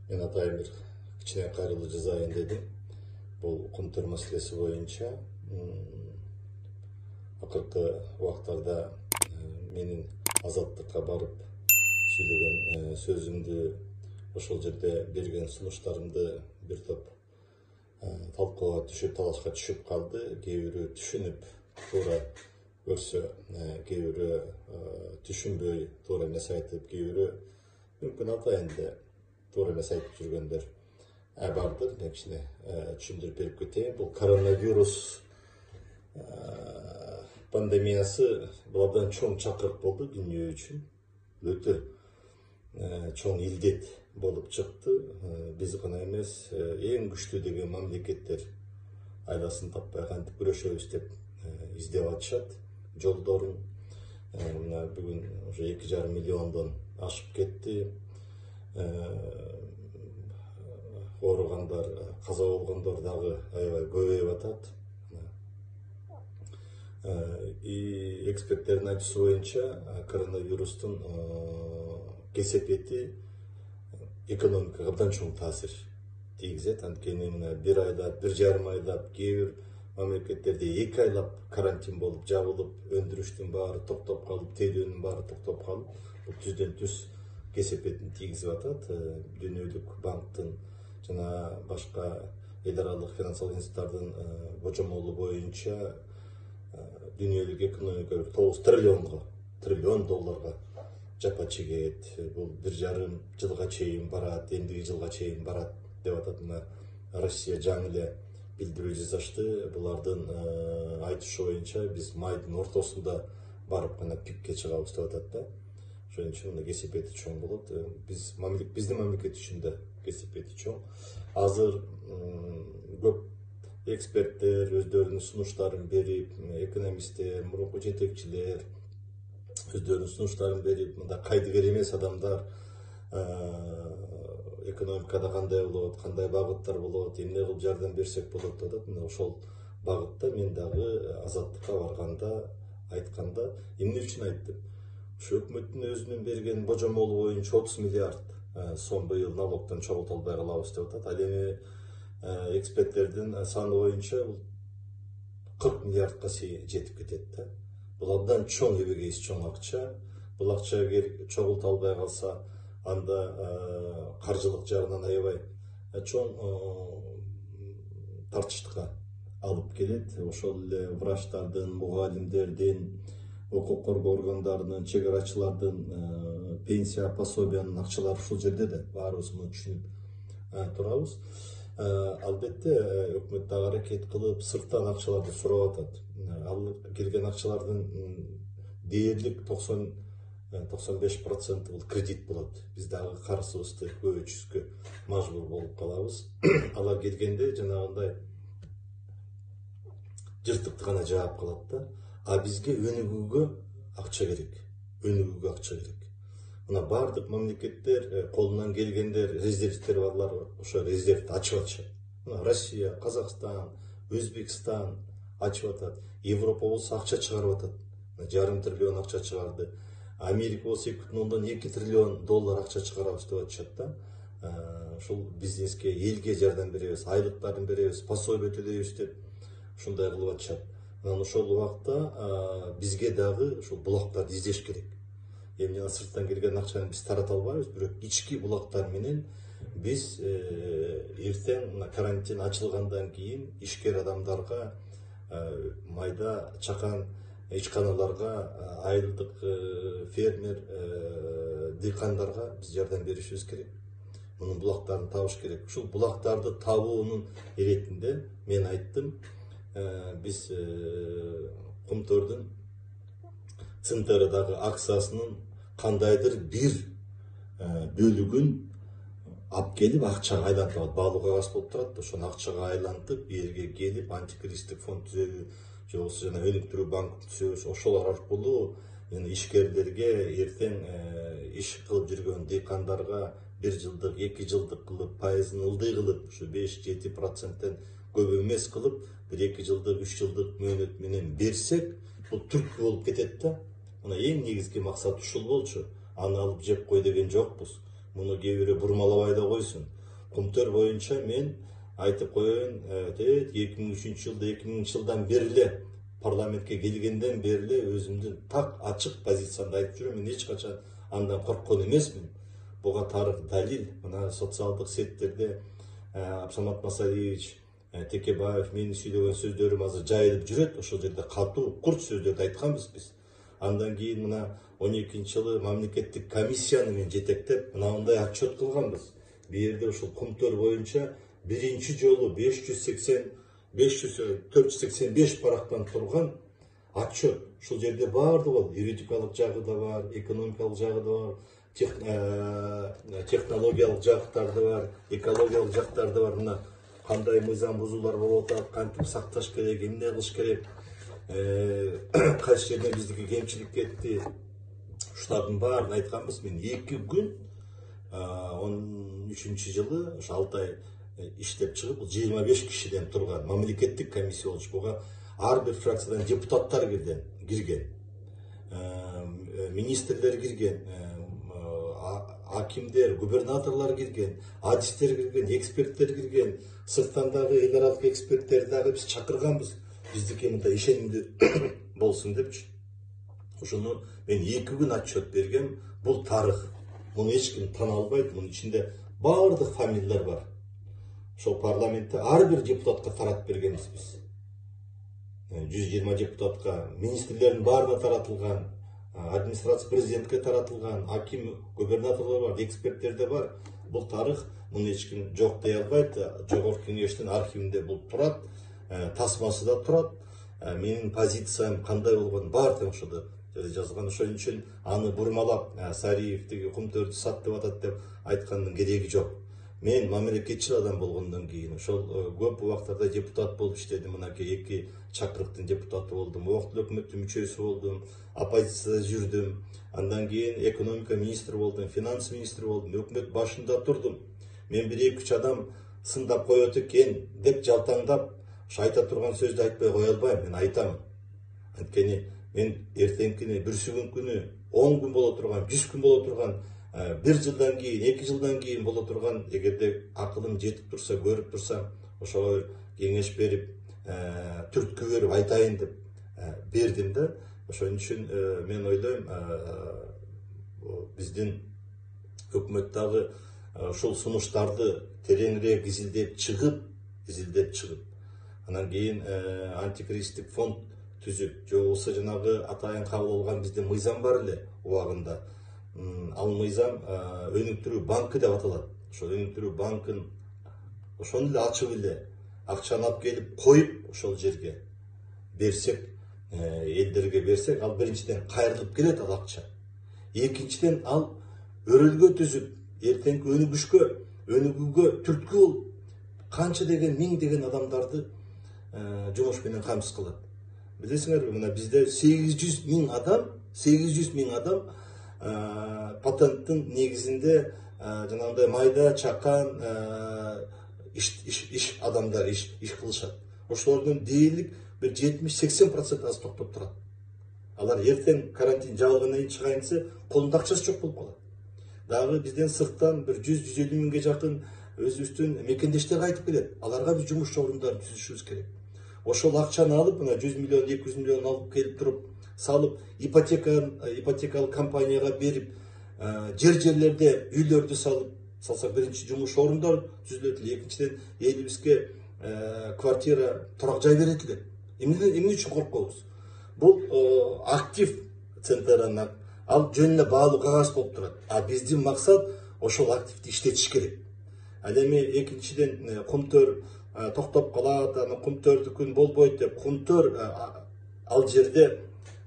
Мен атайын бир кичине кайрылуу жасайын дедим. Бул кумтөр маселеси боюнча акыркы убактарда менин азаттыкка барып сүйлөгөн сөзүмдү, ошол жерде берген сунуштарымды бир топ талкууга түшүп, талашка түшүп калды. Кээ бирөө түшүнүп туура көрсө, кээ бирөө түшүнбөй туура эмес айтып, кээ бирөө мүмкүн атайын эле туура эмес айтып жүргөндөр бардыр. Мен кичине түшүндүрүп берип кетейин. Бул коронавирус пандемиясы бул абдан чоң чакырык болду дүйнө үчүн. Өтө чоң илдет болуп чыкты. Биз гана эмес, эң күчтүү деген мамлекеттер айласын таппай кантип күрөшөбүз деп издеп атышат жолдорун. Мына бүгүн уже 2,5 миллиондон ашып кетти. Ооругандар, каза болгондор дагы аябай көбөйүп атат. И эксперттердин айтуусу боюнча коронавирустун кесепети экономикага абдан чоң таасир тийгизет. Анткени мына бир айлап, 1,5 айлап, кээ бир мамлекеттерде 2 айлап карантин болуп, жабылып, өндүрүштүн баары токтоп калып, тейлөөнүн баары токтоп калып, бул түздөн түз кесепетин тийгизип атат. Дүйнөлүк банктын жана башка эл аралык финансылык институттардын божомолу боюнча дүйнөлүк экономика 9 триллион долларга жапа чегет. Бул 1,5 жылга чейин барат, эмдиги жылга чейин барат деп атат. Мына Россия жаңы эле билдирүү жасашты. Булардын айтышы боюнча биз майдын ортосунда барып гана пикке чыгабыз деп атат да. Ошон үчүн кесепети чоң болот. Биздин мамлекет үчүн да кесепети чоң. Азыр көп эксперттер өздөрүнүн сунуштарын берип, экономисттер, мурунку жетекчилер өздөрүнүн сунуштарын берип, мында кайдыгер эмес адамдар экономикада кандай болот, кандай багыттар болот, эмне кылып жардам берсек болот деп атат. Мына ошол багытта мен дагы азаттыкка барганда айтканда эмне үчүн айттым? Ошо өкмөттүн өзүнүн берген божомолу боюнча 30 миллиард сом быйыл налогдон чогултулбай калабыз деп атат. Ал эми эксперттердин саны боюнча 40 миллиардка жетип кетет да. Бул абдан чоң эбегейс чоң акча. Бул акча чогулта албай калса, анда каржылык жагынан аябай чоң тартыштыкка алып келет. Ошол эле врачтардын, мугалимдердин, укук коргоо органдарынын, чек арачылардын пенсия, пособиянын акчалары ушул жерде да. Баарыбыз муну түшүнүп турабыз. Албетте өкмөт дагы аракет кылып сырттан акчаларды сурап атат. Ал келген акчалардын дээрлик 90-95% бул кредит болот. Биз дагы карызыбызды көбөйтүшкө мажбур болуп калабыз. Алар келгенде жанагындай жыртыкты гана жаап калат да. А бизге өнүгүүгө акча керек. Өнүгүүгө акча керек. Мына бардык мамлекеттер колунан келгендер, резервтер барлар ошо резервди ачып атышат. Мына Россия, Казакстан, Өзбекстан ачып атат. Европа болсо акча чыгарып атат. 1,5 триллион акча чыгарды. Америка болсо 2,2 триллион доллар акча чыгарабыз деп атышат да. Ошол бизнеске, элге жардам беребиз, айлыктарын беребиз, пособие төлөйбүз деп ушундай кылып атышат. Анан ошол убакта бизге дагы ушул булактарды издеш керек. Эми жана сырттан келген акчаны биз тарата албайбыз, бирок ички булактар менен биз эртең карантин ачылгандан кийин ишкер адамдарга, майда чакан ичканаларга, айылдык фермер дыйкандарга биз жардам беришибиз керек. Мунун булактарын табыш керек. Ушул булактарды табуунун иретинде мен айттым, биз кумтөрдүн центрдагы акциясынын кандайдыр бир бөлүгүн алып келип акчага айлантып алат. Баалуу кагаз болуп турат, ошону акчага айлантып, элге келип антикризистик фонд түзөбү, же болбосо жана өнүктүрүү банкын түзөбүз. Ошолор аркылуу ишкерлерге эртең иш кылып жүргөн дыйкандарга 1 жылдык, 2 жылдык кылып, пайызын ылдый кылып, ушу 5-7%тен көп эмес кылып, 1-2 жылдык, 3 жылдык мөөнөт менен берсек, бул түрткү болуп кетет да. Мына эң негизги максат ушул болчу. Аны алып жеп кой деген жокпуз. Муну кээ бирөө бурмалабай да койсун. Кумтөр боюнча мен айтып коеюн, 2003 жылда 2000 жылдан бери парламентке келгенден бери өзүмдүн так ачык позициямды айтып жүрөм. Мен эч качан андан корккон эмесмин. Буга тарых далил. Мына социалдык сеттерде Абсамат Масалиевич Текебаев менин сүйлөгөн сөздөрүм азыр жайылып жүрөт. Ошол жерде катуу, курч сөздөрдү айтканбыз биз. Андан кийин мына 12-жылы мамлекеттик комиссияны мен жетектеп мындай отчет кылганбыз. Бул жерде ушул Кумтөр боюнча биринчи жолу 485 парактан турган отчет. Ушул жерде баардыгы бар. Юридикалык жагы да бар, экономикалык жагы да бар, технологиялык жактары да бар, экологиялык жактары да бар. Мына кандай мыйзам бузуулар болуп атат, кантип сакташ керек, эмне кылыш керек, кайсы жерде биздики кемчилик кетти. Ушулардын баарын айтканбыз. Мен 2 күн 13-жылы ошо 6 ай иштеп чыгып, 25 кишиден турган мамлекеттик комиссия болчу. Буга ар бир фракциядан депутаттар кирген, министрлер кирген, акимдер, губернаторлор кирген, адистер кирген, эксперттер кирген, сырттан дагы эл аралык эксперттерди дагы биз чакырганбыз. Биздики мындай ишенимдүү болсун депчи. Ошону мен 2 күн отчет бергем. Бул тарых. Муну эч ким тана албайт. Мунун ичинде баардык фамилиялар бар. Ошол парламентте ар бир депутатка таратып бергенбиз биз. 120 депутатка, министрлердин баарына таратылган, администрация президентке таратылган, аким, губернаторлор бар, эксперттер да бар. Бул тарых. Муну эч ким жок дей албайт. Жогорку кеңештин архивинде бул турат, тасмасы да турат. Менин позициям кандай болгон баары тең ошодо жазылган. Ошон үчүн аны бурмалап Сариев тиги Кумтөрдү сат деп атат деп айткандын кереги жок. Мен мамлекетчил адам болгондон кийин ошол көп убактарда депутат болуп иштедим. Мынакей 2 чакырыктын депутаты болдум, убактылуу өкмөттүн мүчөсү болдум, оппозицияда жүрдүм. Андан кийин экономика министри болдум, финанс министри болдум, өкмөт башында турдум. Мен 1-2 адам сындап коет экен деп жалтаңдап айта турган сөздү айтпай кое албайм. Мен айтам. Анткени мен эртеңкини, бүрсүгүн күнү 10 күн боло турган, 100 күн боло турган, 1 жылдан кийин, 2 жылдан кийин боло турган, эгерде акылым жетип турса, көрүп турсам, ошого кеңеш берип, түрткү берип айтайын деп бердим да. Ошон үчүн мен ойлойм, биздин өкмөт дагы ушул сунуштарды тереңирээк изилдеп чыгып, анан кийин антикризистик фонд түзүп, же болбосо жанагы атайын кабыл алган биздин мыйзам бар эле убагында. Ал мыйзам өнүктүрүү банкы деп аталат. Ошол өнүктүрүү банкын ошону эле ачып эле акчаны алып келип коюп ошол жерге берсек, элдерге берсек, ал биринчиден кайрылып келет ал акча. Экинчиден ал өрөлгө түзүп, эртеңки өнүгүүгө түрткү болуп, канча деген миң деген адамдарды жумуш менен камсыз кылат. Билесиңерби, мына бизде 800 миң адам патенттин негизинде жанагындай майда чакан иш адамдар иш кылышат. Ошолордун дээрлик бир 70-80% аз токтоп турат. Алар эртең карантин жабылгандан кийин чыгайын десе, колунда акчасы жок болуп калат. Дагы бизден сырттан бир 100-150 миңге жакын өзүбүздүн мекендештер кайтып келет. Аларга биз жумуш орундарын түзүшүбүз керек. Ошол акчаны алып, мына 100 миллион, 200 миллион алып келип туруп, салып, ипотекалык компанияга берип, жерлерде үйлөрдү салсак, биринчи жумуш орундар түзүлөт эле, экинчиден элибизге квартира, турак жай берет эле. Эмне үчүн коркобуз? Бул актив центр, ал жөнүнө баалуу кагаз болуп турат. А биздин максат ошол активди иштетиш керек. Ал эми экинчиден Кумтөр токтоп калат, аны Кумтөрдү күн болбойт деп, Кумтөр ал жерде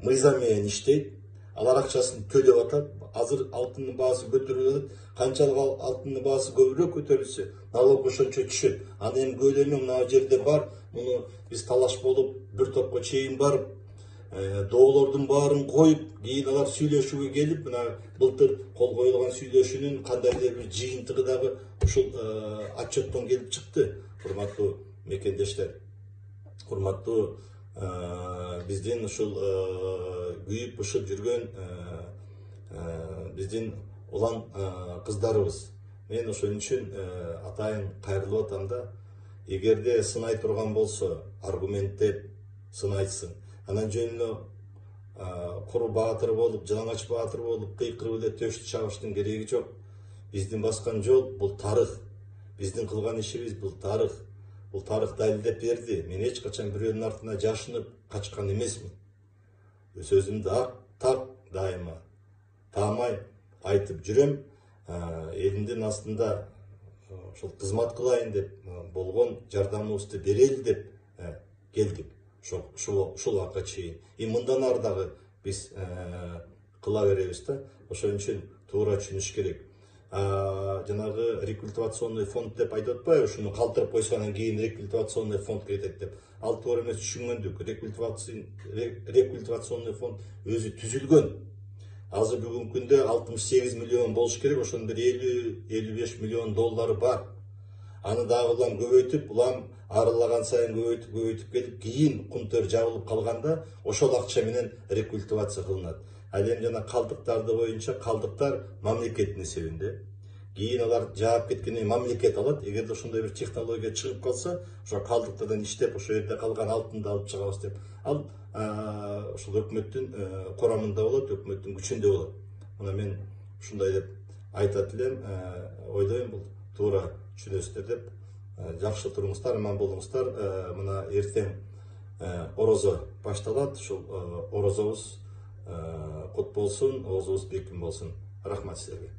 мыйзам менен иштейт. Алар акчасын төлөп атат. Азыр алтындын баасы көтөрүлүп атат. Канчалык алтындын баасы көбүрөөк көтөрүлсө, налог ошончо түшөт. Аны эми көлөмү мына жерде бар. Муну биз талаш болуп, бир топко чейин барып, доолордун баарын коюп, кийин алар сүйлөшүүгө келип, мына былтыр кол коюлган сүйлөшүүнүн кандайдыр бир жыйынтыгы дагы ушул отчеттон келип чыкты. Урматтуу мекендештер, урматтуу биздин ушул күйүп бышып жүргөн биздин улан кыздарыбыз. Мен ошон үчүн атайын кайрылып атам да, эгерде сынай турган болсо, аргументтеп сынайтсын. Анан жөн куру баатыр болуп, жалаңач баатыр болуп, кыйкырып эле төштү чабыштын кереги жок. Биздин баскан жол бул тарых. Биздин кылган ишибиз бул тарых. Бул тарых далилдеп берди. Мен эч качан бирөөнүн артына жашынып качкан эмесмин. Сөзүмдү ак, так дайыма таамай айтып жүрөм. Элимдин астында ошол кызмат кылайын деп болгон жардамыбызды берели деп келдик. Ушул убакка чейин. Мындан ары дагы биз кыла беребиз да. Ошон үчүн туура түшүнүш керек. Жанагы рекультивационный фонд деп айтып атпайбы, ушуну калтырып койсондон кийин рекультивационный фонд кетет деп. Ал туура эмес, түшүнгөндүк. Рекультивационный фонд өзү түзүлгөн. Азыр бүгүнкү күндө 68 миллион болуш керек, ошонун бир 50-55 миллион доллары бар. Аны дагы улам көбөйтүп, улам арылаган сайын көбөйтүп келип, кийин кунтөр жабылып калганда ошол акча менен рекультивация кылынат. Ал эми жана калдыктарды боюнча калдыктар мамлекеттин эсебинде. Кийин алар жаап кеткенден мамлекет алат. Эгерде ошондой бир технология чыгып калса, ошо калдыктардан иштеп, ошол жерде калган алтынды алып чыгабыз деп. Ал ошол өкмөттүн корамында болот, өкмөттүн күчүндө болот. Мына мен ушундай деп айтат элем, ойлойм бул туура түшүнөсүздөр деп. Жакшы туруңуздар, аман болуңуздар. Мына эртең орозо башталат. Ушул орозобуз кут болсун, оозубуз бекем болсун. Рахмат силерге.